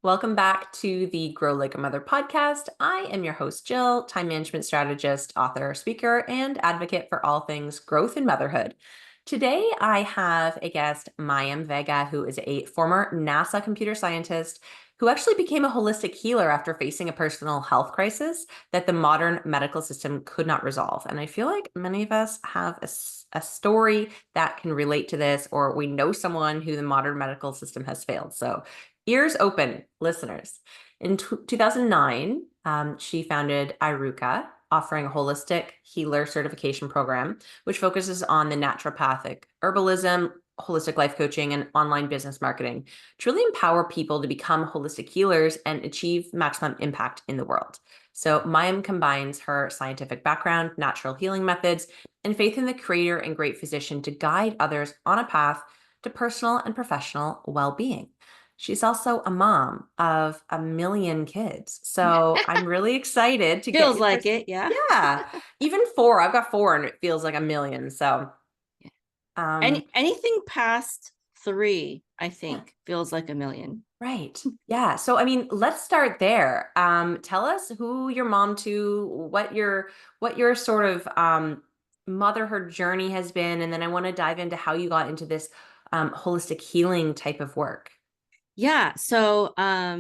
Welcome back to the Grow Like a Mother podcast. I am your host, Jill, time management strategist, author, speaker, and advocate for all things growth and motherhood. Today, I have a guest, Mayim Vega, who is a former NASA computer scientist who actually became a holistic healer after facing a personal health crisis that the modern medical system could not resolve. And I feel like many of us have a story that can relate to this, or we know someone who the modern medical system has failed. So ears open, listeners. In 2009, she founded Iruka, offering a holistic healer certification program, which focuses on the naturopathic herbalism, holistic life coaching, and online business marketing to really empower people to become holistic healers and achieve maximum impact in the world. So Mayim combines her scientific background, natural healing methods, and faith in the creator and great physician to guide others on a path to personal and professional well-being. She's also a mom of a million kids. So I'm really excited to get Feels your like it, yeah. yeah, even four. I've got four and it feels like a million. So Yeah. um Anything past three, I think, feels like a million. right. Yeah. So I mean, let's start there. Tell us who your mom to, what your sort of motherhood journey has been, and then I want to dive into how you got into this holistic healing type of work. Yeah. So uh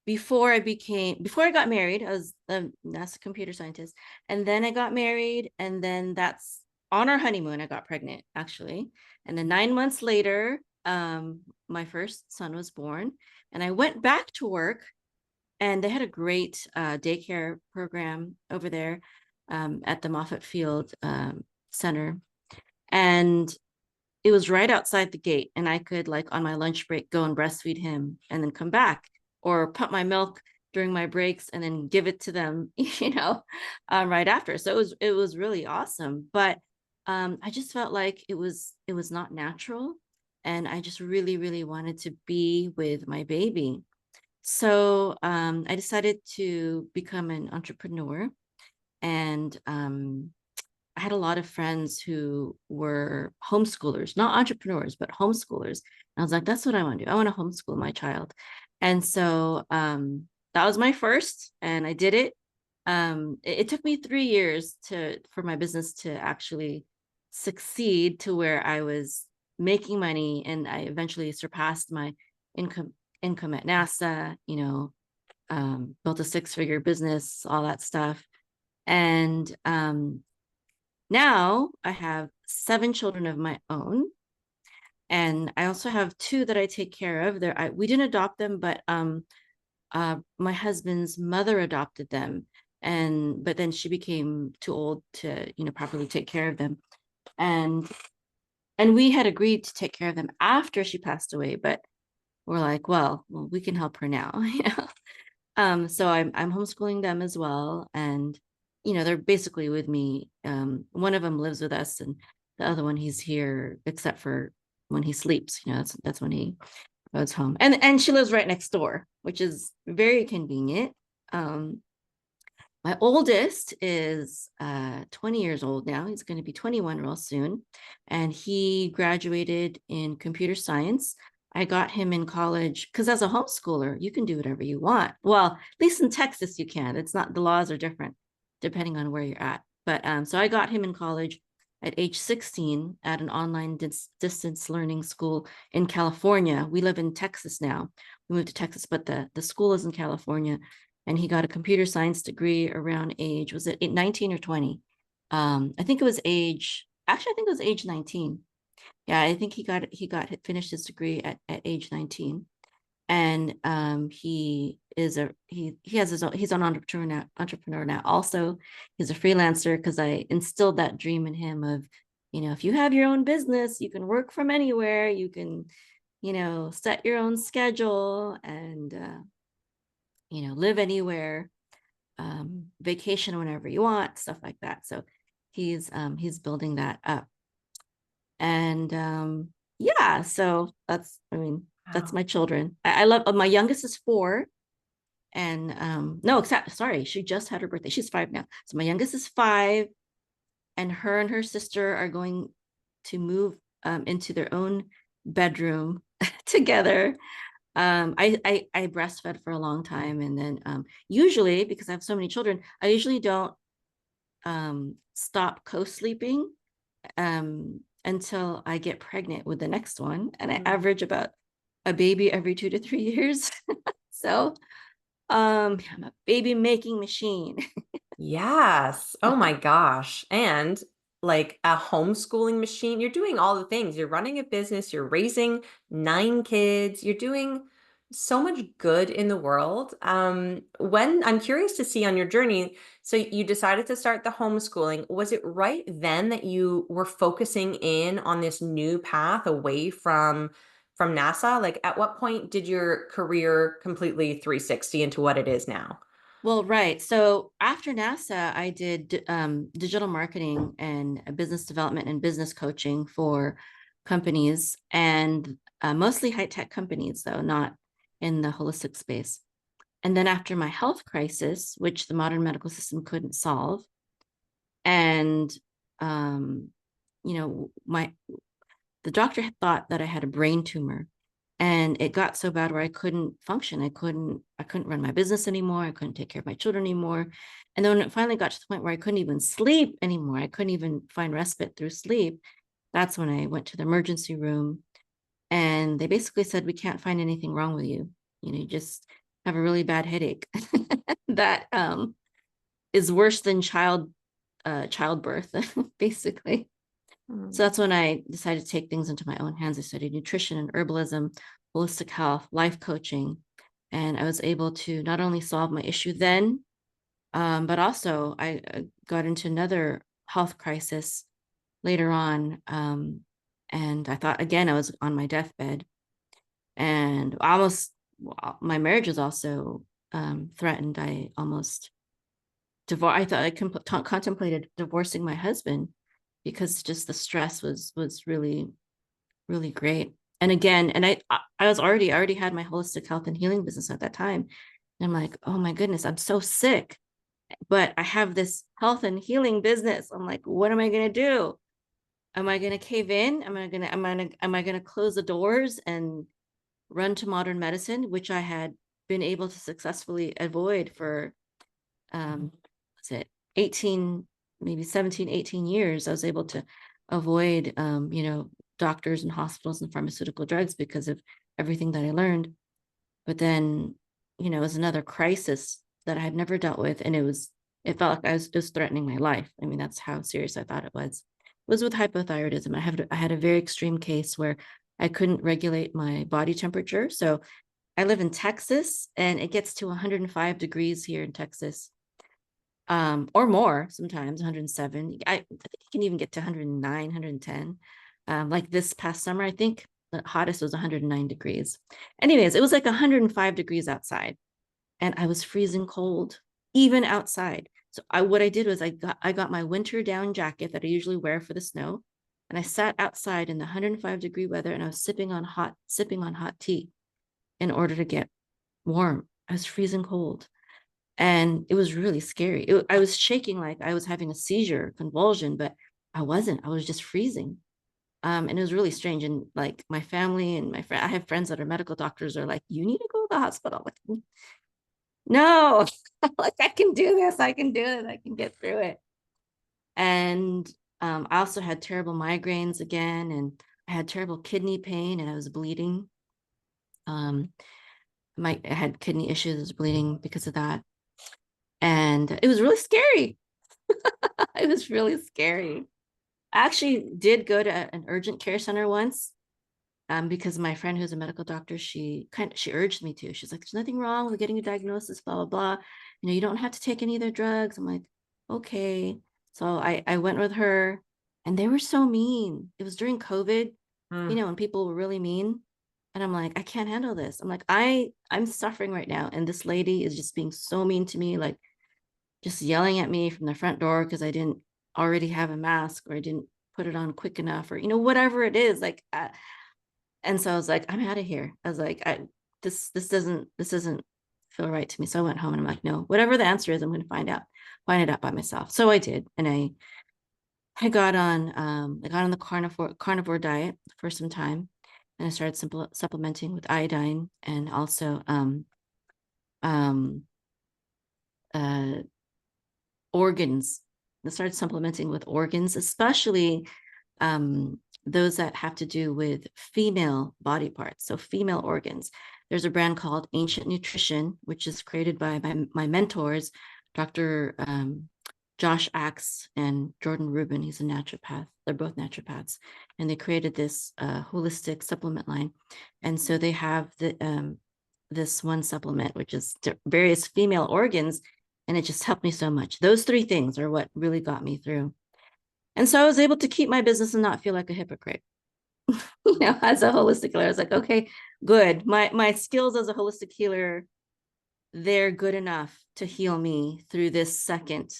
before I got married, I was a NASA computer scientist. And then I got married, and then that's on our honeymoon, I got pregnant, actually. And then 9 months later, my first son was born, and I went back to work, and they had a great daycare program over there at the Moffett Field Center. And it was right outside the gate, and I could, like, on my lunch break, go and breastfeed him and then come back, or pump my milk during my breaks and then give it to them, right after. So it was really awesome. But I just felt like it was not natural, and I just really, really wanted to be with my baby. So I decided to become an entrepreneur, and I had a lot of friends who were homeschoolers, not entrepreneurs, but homeschoolers. And I was like, that's what I want to do. I want to homeschool my child. And so that was my first, and I did it. It took me 3 years for my business to actually succeed to where I was making money, and I eventually surpassed my income income at NASA, built a six-figure business, all that stuff. And now I have seven children of my own, and I also have two that I take care of. We didn't adopt them, but my husband's mother adopted them, and but then she became too old to properly take care of them, and we had agreed to take care of them after she passed away, but we're like, well, we can help her now. So I'm homeschooling them as well, and they're basically with me. One of them lives with us, and the other one, he's here except for when he sleeps. That's when he goes home, and she lives right next door, which is very convenient. Um, my oldest is 20 years old now. He's going to be 21 real soon, and he graduated in computer science. I got him in college because, as a homeschooler, you can do whatever you want. Well, at least in Texas, you can. It's not, the laws are different depending on where you're at. But so I got him in college at age 16 at an online distance learning school in California. We live in Texas now. We moved to Texas, but the school is in California, and he got a computer science degree around age, was it 19 or 20? I think it was actually, I think it was age 19. Yeah, I think finished his degree at age 19. And he has his own, he's an entrepreneur now. Also, he's a freelancer because I instilled that dream in him of, if you have your own business, you can work from anywhere, you can, set your own schedule, and live anywhere, vacation whenever you want, stuff like that. So he's building that up. And yeah, so that's Wow. my children. I love, my youngest is 4. And no, sorry, she just had her birthday. She's 5 now. So my youngest is 5, and her sister are going to move into their own bedroom together I breastfed for a long time, and then usually because I have so many children, I usually don't stop co-sleeping until I get pregnant with the next one, and I Mm. average about a baby every 2 to 3 years. So I'm a baby making machine. Yes. Oh my gosh. And like a homeschooling machine, you're doing all the things. You're running a business, you're raising 9 kids, you're doing so much good in the world. When I'm curious to see on your journey, so you decided to start the homeschooling. Was it right then that you were focusing in on this new path away from NASA? Like at what point did your career completely 360 into what it is now? Well, right. So after NASA, I did digital marketing and business development and business coaching for companies, and mostly high tech companies, though not in the holistic space. And then after my health crisis, which the modern medical system couldn't solve, and um, my the doctor had thought that I had a brain tumor, and it got so bad where I couldn't function. I couldn't run my business anymore. I couldn't take care of my children anymore. And then when it finally got to the point where I couldn't even sleep anymore, I couldn't even find respite through sleep. That's when I went to the emergency room, and they basically said, we can't find anything wrong with you. You just have a really bad headache that is worse than childbirth, basically. So Mm. that's when I decided to take things into my own hands. I studied nutrition and herbalism, holistic health, life coaching, and I was able to not only solve my issue then, but also I got into another health crisis later on. And I thought, again, I was on my deathbed, and almost my marriage was also threatened. I almost divorce. I thought contemplated divorcing my husband because just the stress was really really great. And again, and I already had my holistic health and healing business at that time. And I'm like, oh my goodness, I'm so sick, but I have this health and healing business. I'm like, what am I gonna do? Am I gonna cave in? Am I gonna close the doors and run to modern medicine, which I had been able to successfully avoid for what's it, 18, maybe 17, 18 years. I was able to avoid doctors and hospitals and pharmaceutical drugs because of everything that I learned. But then, it was another crisis that I had never dealt with. And it felt like I was just threatening my life. I mean, that's how serious I thought it was. It was with hypothyroidism. I had a very extreme case where I couldn't regulate my body temperature. So I live in Texas, and it gets to 105 degrees here in Texas, or more sometimes, 107. I think you can even get to 109, 110. Like this past summer, I think the hottest was 109 degrees. Anyways, it was like 105 degrees outside, and I was freezing cold even outside. So what I did was I got my winter down jacket that I usually wear for the snow, and I sat outside in the 105-degree weather, and I was sipping on hot tea in order to get warm. I was freezing cold, and it was really scary. I was shaking like I was having a seizure, convulsion, but I wasn't. I was just freezing. And it was really strange. And like my family and my friend, I have friends that are medical doctors, are like, you need to go to the hospital. Like, no, like I can do this. I can do it. I can get through it. And I also had terrible migraines again, and I had terrible kidney pain, and I was bleeding. Um, I had kidney issues, I was bleeding because of that, and it was really scary. It was really scary. I actually did go to an urgent care center once, because my friend who's a medical doctor, she urged me to. She's like, "There's nothing wrong with getting a diagnosis, blah blah blah. You don't have to take any of their drugs." I'm like, "Okay." So I went with her, and they were so mean. It was during COVID, Mm. when people were really mean, and I'm like, I can't handle this. I'm like, I'm suffering right now, and this lady is just being so mean to me, like just yelling at me from the front door because I didn't already have a mask, or I didn't put it on quick enough, or whatever it is. Like, and so I was like, I'm out of here. I was like, this doesn't feel right to me. So I went home, and I'm like, no, whatever the answer is, I'm going to find it out by myself. So I did, and I got on the carnivore diet for some time, and I started supplementing with iodine and also um, uh, organs. I started supplementing with organs, especially those that have to do with female body parts, so female organs. There's a brand called Ancient Nutrition, which is created by my mentors, Dr. Josh Axe and Jordan Rubin. He's a naturopath. They're both naturopaths, and they created this holistic supplement line. And so they have this one supplement, which is various female organs, and it just helped me so much. Those three things are what really got me through. And so I was able to keep my business and not feel like a hypocrite. As a holistic healer, I was like, okay, good. My skills as a holistic healer, they're good enough to heal me through this second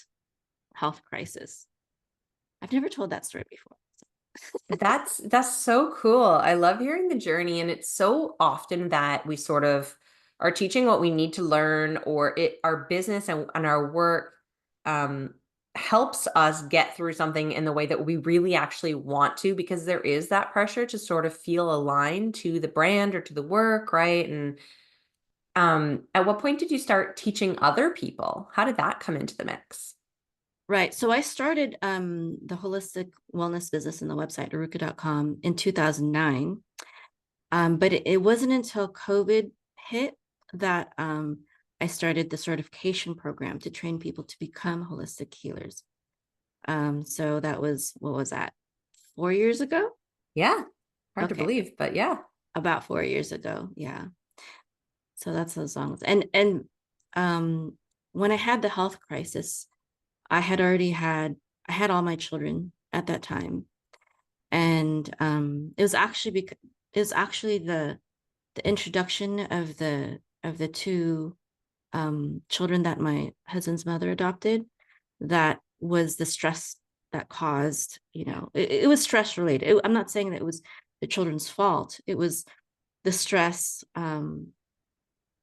health crisis. I've never told that story before. That's so cool. I love hearing the journey, and it's so often that we sort of are teaching what we need to learn, or our business and our work um helps us get through something in the way that we really actually want to, because there is that pressure to sort of feel aligned to the brand or to the work, right? And at what point did you start teaching other people? How did that come into the mix? Right. So I started the holistic wellness business in the website, aruka.com, in 2009. But it wasn't until COVID hit that I started the certification program to train people to become holistic healers. So that was, what was that? 4 years ago? Yeah, hard to Okay. believe, but yeah. About 4 years ago. Yeah. So that's those songs. And when I had the health crisis, I had all my children at that time. And it was actually the introduction of the two children that my husband's mother adopted that was the stress that caused, it was stress related. I'm not saying that it was the children's fault. It was the stress and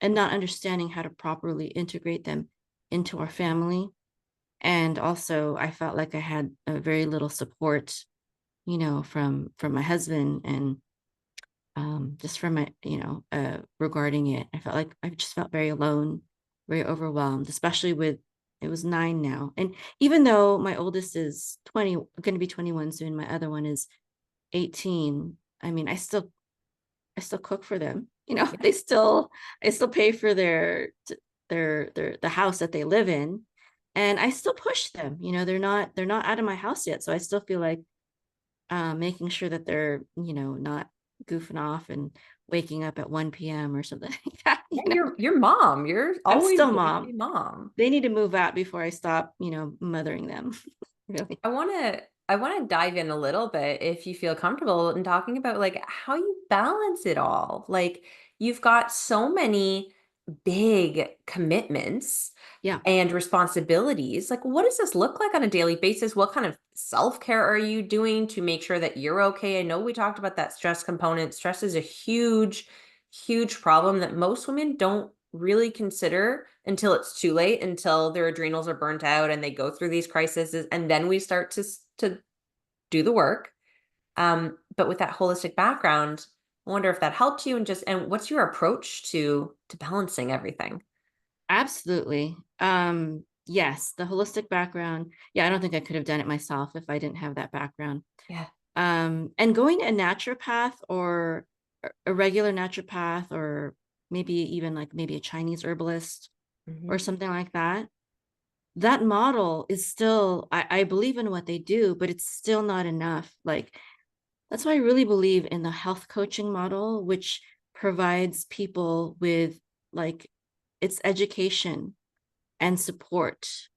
not understanding how to properly integrate them into our family. And also I felt like I had a very little support, from my husband, and just from my, regarding it. I just felt very alone, very overwhelmed, especially with, it was 9 now. And even though my oldest is 20, going to be 21 soon, my other one is 18. I mean, I still cook for them. I still pay for the house that they live in. And I still push them. They're not out of my house yet. So I still feel like making sure that they're, not goofing off and waking up at 1 p.m. or something like that. Yeah, you're mom. You're I'm always still going to mom. be mom. They need to move out before I stop, mothering them. Really. I want to dive in a little bit, if you feel comfortable, in talking about like how you balance it all. Like, you've got so many big commitments Yeah. and responsibilities. Like, what does this look like on a daily basis? What kind of self-care are you doing to make sure that you're okay? I know we talked about that stress component. Stress is a huge, huge problem that most women don't really consider until it's too late, until their adrenals are burnt out and they go through these crises, and then we start to do the work. But with that holistic background, I wonder if that helped you, and what's your approach to balancing everything? Absolutely. Yes, the holistic background. Yeah, I don't think I could have done it myself if I didn't have that background. Yeah. And going a naturopath or a regular naturopath, or maybe even like maybe a Chinese herbalist Mhm. or something like that, that model is still, I believe in what they do, but it's still not enough. Like, that's why I really believe in the health coaching model, which provides people with, like, it's education and support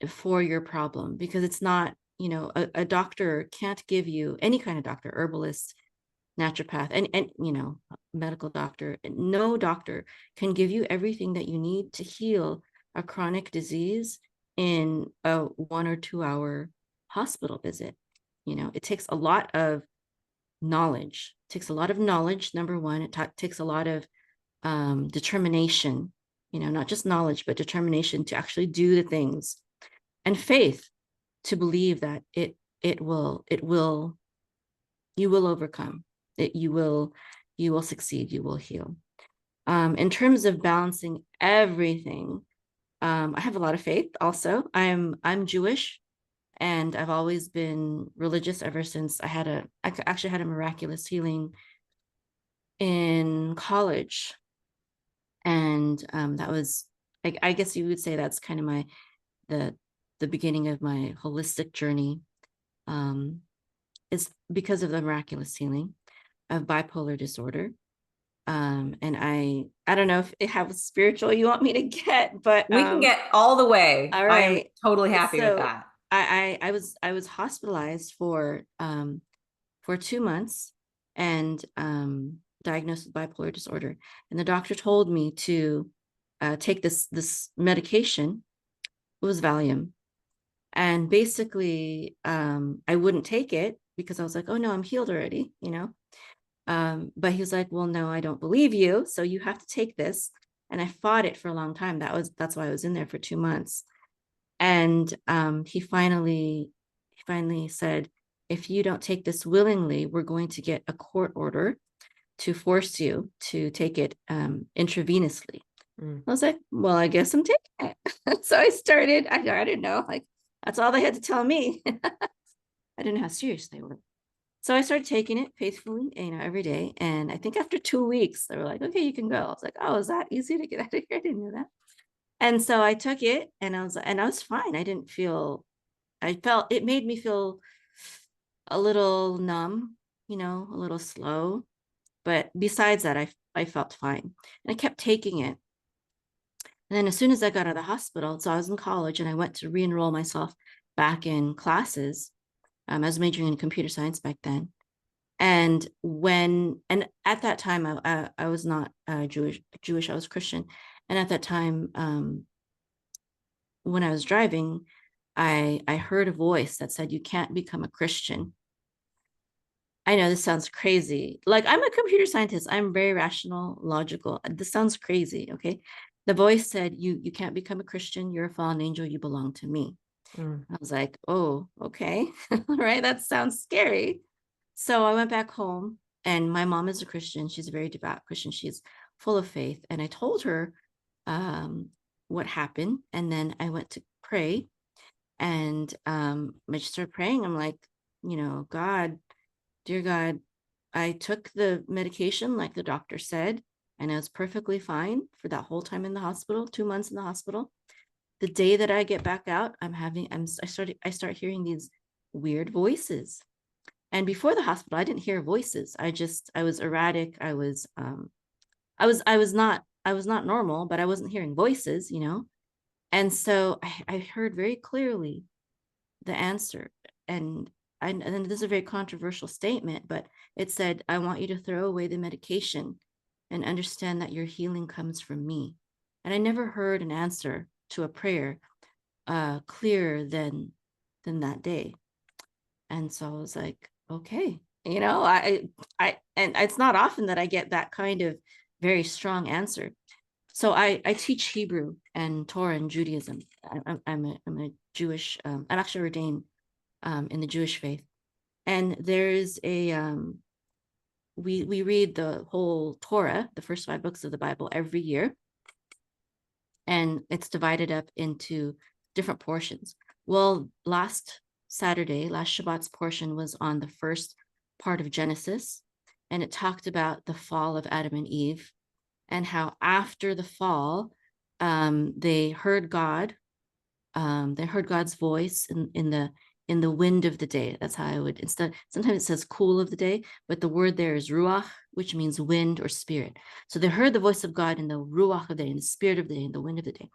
for your problem, because it's not, a doctor can't give you, any kind of doctor, herbalist, naturopath, and medical doctor, no doctor can give you everything that you need to heal a chronic disease in a 1 or 2 hour hospital visit. It takes a lot of knowledge. It takes a lot of knowledge, number one. It takes a lot of determination, not just knowledge, but determination to actually do the things, and faith to believe that it will you will overcome. you will succeed, you will heal. In terms of balancing everything, I have a lot of faith also. I'm Jewish, and I've always been religious ever since I actually had a miraculous healing in college. And that was, I guess you would say that's kind of the the beginning of my holistic journey. It's because of the miraculous healing of bipolar disorder. And I don't know if it how spiritual you want me to get, but We can get all the way. all I am right. totally happy with So that. I was hospitalized for 2 months and diagnosed with bipolar disorder. And the doctor told me to take this medication. It was Valium. And basically, I wouldn't take it because I was like, oh no, I'm healed already, you know? But he was like, well, no, I don't believe you. So you have to take this. And I fought it for a long time. That's why I was in there for 2 months. And he finally said, if you don't take this willingly, we're going to get a court order to force you to take it intravenously. Mm. I was like, well, I guess I'm taking it. So I started, I didn't know, like, that's all they had to tell me. I didn't know how serious they were. So I started taking it faithfully, you know, every day. And I think after 2 weeks, they were like, okay, you can go. I was like, oh, is that easy to get out of here? I didn't know that. And so I took it and I was fine. I felt it made me feel a little numb, you know, a little slow. But besides that, I felt fine. And I kept taking it. And then as soon as I got out of the hospital, so I was in college and I went to re-enroll myself back in classes. I was majoring in computer science back then. And at that time, I was not Jewish, I was Christian. And at that time, when I was driving, I heard a voice that said, you can't become a Christian. I know this sounds crazy. Like, I'm a computer scientist. I'm very rational, logical. This sounds crazy. Okay. The voice said, you can't become a Christian. You're a fallen angel. You belong to me. Mm. I was like, oh, okay. All right. That sounds scary. So I went back home, and my mom is a Christian. She's a very devout Christian. She's full of faith. And I told her what happened. And then I went to pray, and I just started praying. I'm like, you know, God, dear God, I took the medication like the doctor said, and I was perfectly fine for that whole time in the hospital, 2 months in the hospital. The day that I get back out, I start hearing these weird voices. And before the hospital, I didn't hear voices. I was erratic. I was not normal, but I wasn't hearing voices, you know? And so I heard very clearly the answer. And and this is a very controversial statement, but it said, I want you to throw away the medication and understand that your healing comes from me. And I never heard an answer to a prayer clearer than that day. And so I was like, okay, you know, and it's not often that I get that kind of very strong answer. So I teach Hebrew and Torah and Judaism. I'm a Jewish, I'm actually ordained in the Jewish faith. And there's we read the whole Torah, the first 5 books of the Bible every year. And it's divided up into different portions. Well, last Shabbat's portion was on the first part of Genesis, and it talked about the fall of Adam and Eve and how after the fall, they heard God. They heard God's voice in the wind of the day. That's how I would sometimes it says cool of the day, but the word there is ruach, which means wind or spirit. So they heard the voice of God in the ruach of the day, in the spirit of the day, in the wind of the day,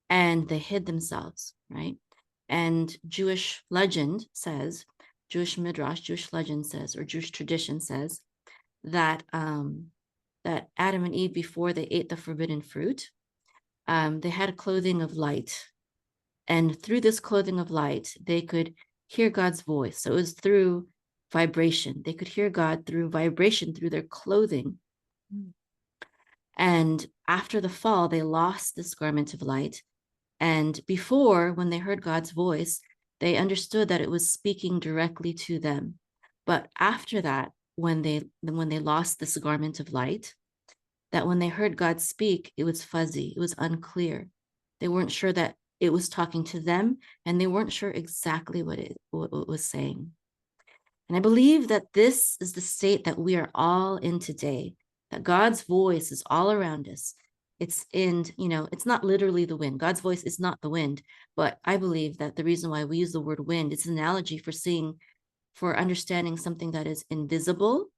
and they hid themselves, right? And Jewish legend says, Jewish midrash, Jewish legend says, or Jewish tradition says that that Adam and Eve, before they ate the forbidden fruit, they had a clothing of light. And through this clothing of light, they could hear God's voice. So it was through vibration. They could hear God through vibration, through their clothing. And after the fall, they lost this garment of light. And before, when they heard God's voice, they understood that it was speaking directly to them. But after that, when they lost this garment of light, that when they heard God speak, it was fuzzy, it was unclear. They weren't sure that it was talking to them, and they weren't sure exactly what it was saying. And I believe that this is the state that we are all in today, that God's voice is all around us. It's in, it's not literally the wind. God's voice is not the wind, but I believe that the reason why we use the word wind, it's an analogy for understanding something that is invisible,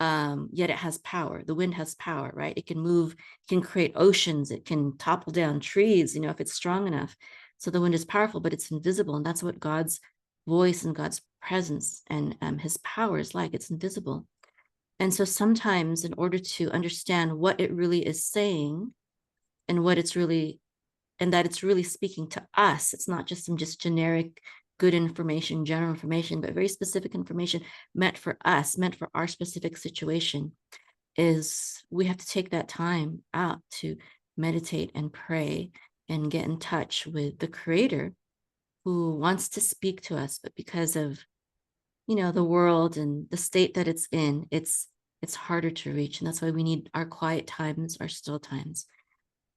yet it has power. The wind has power, right? It can move, it can create oceans, it can topple down trees, if it's strong enough. So the wind is powerful, but it's invisible. And that's what God's voice and God's presence and his power is like. It's invisible. And so sometimes, in order to understand what it really is saying and what it's really, and that it's really speaking to us, it's not just some just generic good information, general information, but very specific information meant for us, meant for our specific situation, is we have to take that time out to meditate and pray and get in touch with the Creator who wants to speak to us, but because of the world and the state that it's in, it's harder to reach. And that's why we need our quiet times, our still times.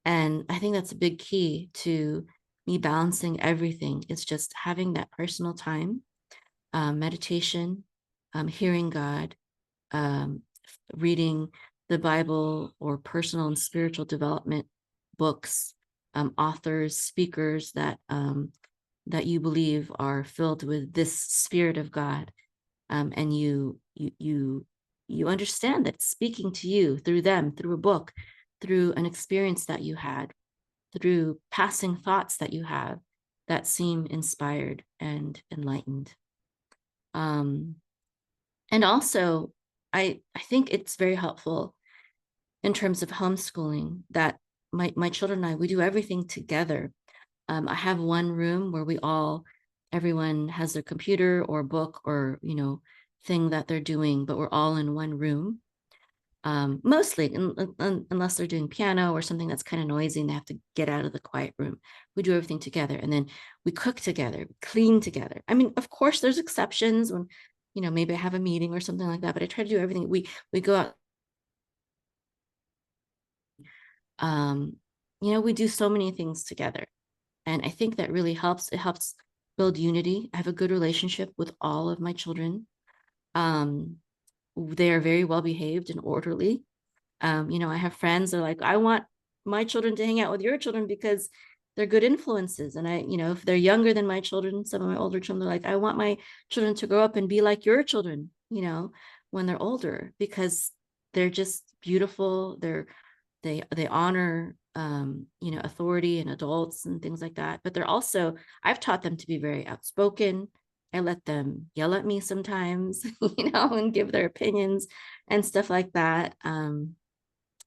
And I think that's a big key to me balancing everything. It's just having that personal time, meditation, hearing God, reading the Bible or personal and spiritual development books, authors, speakers that you believe are filled with this Spirit of God, and you understand that it's speaking to you through them, through a book, through an experience that you had, through passing thoughts that you have that seem inspired and enlightened. And also, I think it's very helpful in terms of homeschooling that my children and I, we do everything together. I have one room where everyone has their computer or book or, thing that they're doing, but we're all in one room. Mostly, unless they're doing piano or something that's kind of noisy and they have to get out of the quiet room. We do everything together, and then we cook together, clean together. I mean, of course, there's exceptions when, maybe I have a meeting or something like that, but I try to do everything. We go out, we do so many things together. And I think that really helps. It helps build unity. I have a good relationship with all of my children. They are very well behaved and orderly. I have friends that are like, I want my children to hang out with your children because they're good influences. And if they're younger than my children, some of my older children, they're like, I want my children to grow up and be like your children, when they're older, because they're just beautiful. They honor authority and adults and things like that. But they're also, I've taught them to be very outspoken. I let them yell at me sometimes, and give their opinions and stuff like that.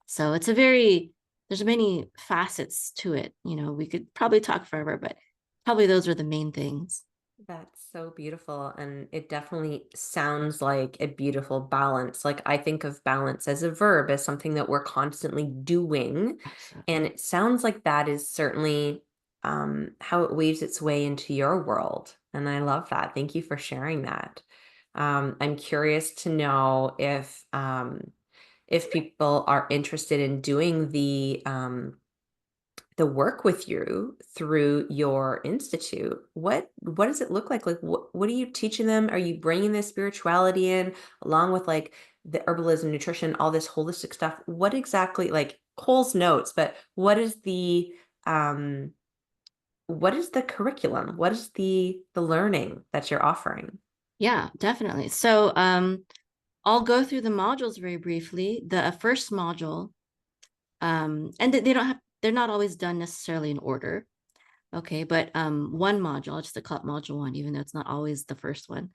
So there's many facets to it. We could probably talk forever, but probably those are the main things. That's so beautiful. And it definitely sounds like a beautiful balance. Like I think of balance as a verb, as something that we're constantly doing. And Absolutely. it sounds like that is certainly how it weaves its way into your world. And I love that. Thank you for sharing that. I'm curious to know if people are interested in doing the work with you through your institute. What does it look like? Like what are you teaching them? Are you bringing this spirituality in along with like the herbalism, nutrition, all this holistic stuff? What exactly, like Cole's notes, but um what is the curriculum? What is the learning that you're offering? Yeah, definitely. So I'll go through the modules very briefly. The first module, and they're not always done necessarily in order. Okay, but one module, I'll just call it module one, even though it's not always the first one.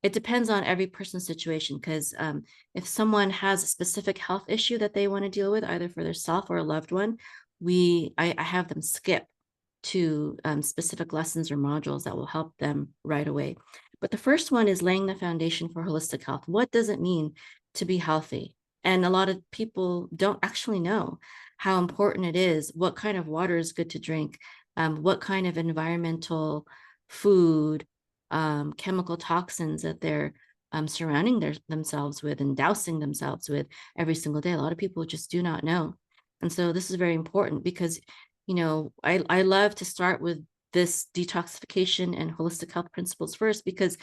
It depends on every person's situation, because if someone has a specific health issue that they want to deal with, either for their self or a loved one, I have them skip to specific lessons or modules that will help them right away. But the first one is laying the foundation for holistic health. What does it mean to be healthy? And a lot of people don't actually know how important it is, what kind of water is good to drink, what kind of environmental food, chemical toxins that they're surrounding themselves with and dousing themselves with every single day. A lot of people just do not know. And so this is very important because, I love to start with this detoxification and holistic health principles first, because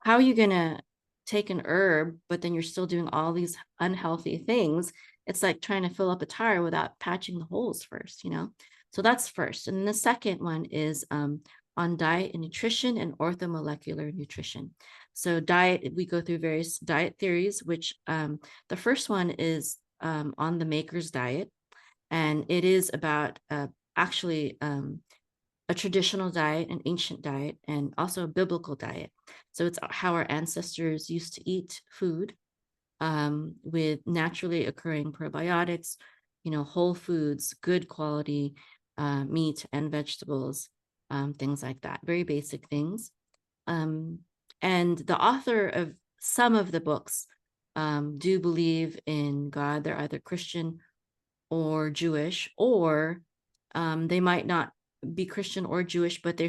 how are you going to take an herb, but then you're still doing all these unhealthy things? It's like trying to fill up a tire without patching the holes first. So that's first. And the second one is on diet and nutrition and orthomolecular nutrition. So diet, we go through various diet theories, which the first one is on the maker's diet. And it is about actually a traditional diet, an ancient diet, and also a biblical diet. So it's how our ancestors used to eat food with naturally occurring probiotics, whole foods, good quality meat and vegetables, things like that, very basic things. And the author of some of the books do believe in God. They're either Christian or Jewish, or they might not be Christian or Jewish, but they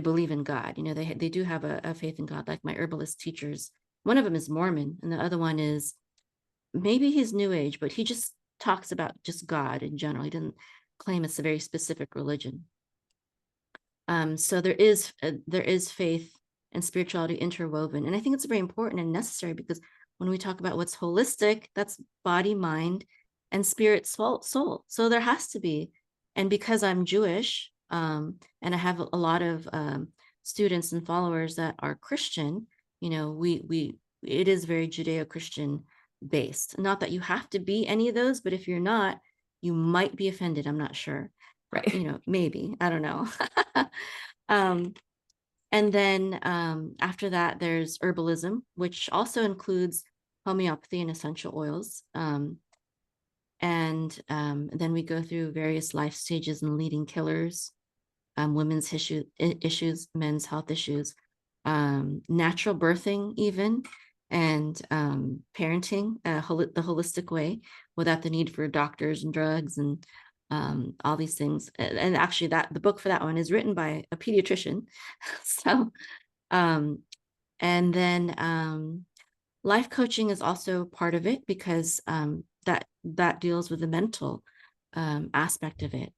believe in God. They do have a faith in God, like my herbalist teachers. One of them is Mormon, and the other one is, maybe he's New Age, but he just talks about just God in general. He didn't claim it's a very specific religion. So there is faith and spirituality interwoven. And I think it's very important and necessary, because when we talk about what's holistic, that's body, mind, and spirit, soul. So there has to be. And because I'm Jewish, and I have a lot of students and followers that are Christian, it is very Judeo-Christian based. Not that you have to be any of those, but if you're not, you might be offended. I'm not sure. Right. Maybe, I don't know. And then after that, there's herbalism, which also includes homeopathy and essential oils. And then we go through various life stages and leading killers, women's issues, men's health issues, natural birthing even, and parenting the holistic way without the need for doctors and drugs and all these things. And actually the book for that one is written by a pediatrician. So, and then life coaching is also part of it, because that deals with the mental aspect of it.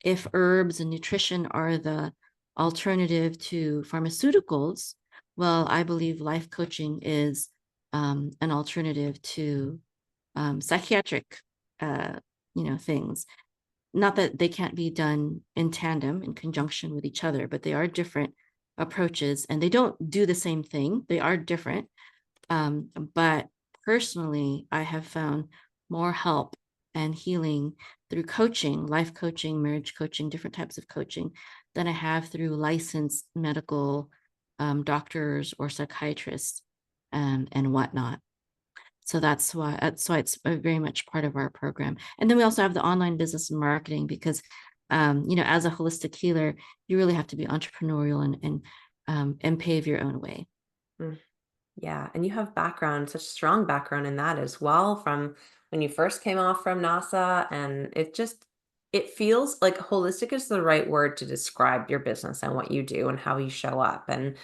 If herbs and nutrition are the alternative to pharmaceuticals, well, I believe life coaching is an alternative to psychiatric things. Not that they can't be done in tandem, in conjunction with each other, but they are different approaches, and they don't do the same thing. They are different. But personally, I have found more help and healing through coaching, life coaching, marriage coaching, different types of coaching, than I have through licensed medical doctors or psychiatrists and whatnot. So that's why it's very much part of our program. And then we also have the online business and marketing, because as a holistic healer, you really have to be entrepreneurial and pave your own way. Mm. Yeah, and you have such strong background in that as well, from when you first came off from NASA, and it feels like holistic is the right word to describe your business and what you do and how you show up. And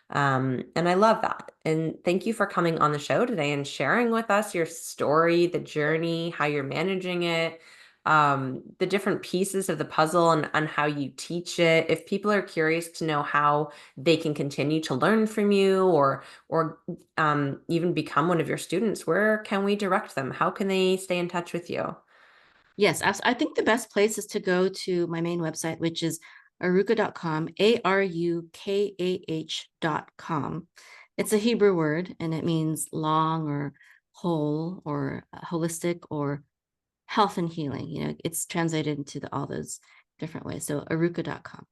I love that. And thank you for coming on the show today and sharing with us your story, the journey, how you're managing it, the different pieces of the puzzle, and how you teach it. If people are curious to know how they can continue to learn from you, or even become one of your students, where can we direct them? How can they stay in touch with you? Yes, I think the best place is to go to my main website, which is arukah.com, ARUKAH.com. It's a Hebrew word, and it means long or whole or holistic or health and healing. It's translated into all those different ways. So arukah.com.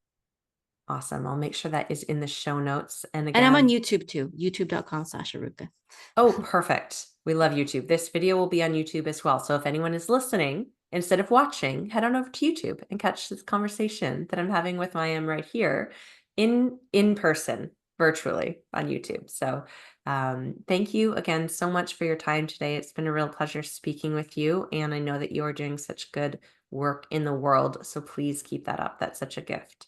Awesome. I'll make sure that is in the show notes. And And I'm on again, YouTube too, youtube.com/arukah. oh, perfect. We love YouTube. This video will be on YouTube as well. So if anyone is listening, instead of watching, head on over to YouTube and catch this conversation that I'm having with Mayim right here in person, virtually on YouTube. So thank you again so much for your time today. It's been a real pleasure speaking with you. And I know that you are doing such good work in the world. So please keep that up. That's such a gift.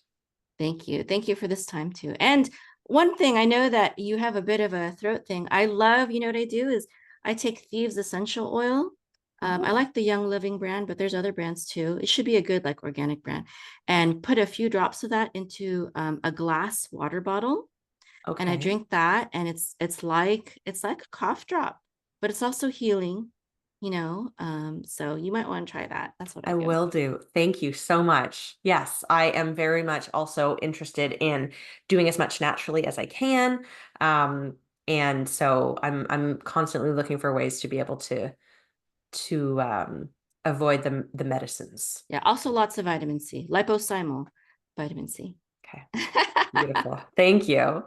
Thank you. Thank you for this time too. And One thing I know that you have a bit of a throat thing. I love, you know what I do is I take Thieves essential oil. I Oh, like the Young Living brand, but there's other brands too. It should be a good like organic brand. And put a few drops of that into a glass water bottle, and I okay. drink that, and it's like a cough drop, but it's also healing, you know. So you might want to try that. That's what I I do. will do. Thank you so much. Yes, I am very much also interested in doing as much naturally as I can. Um, and so I'm constantly looking for ways to be able to avoid the medicines. Yeah, also lots of vitamin C, liposomal vitamin C. Okay, beautiful. Thank you.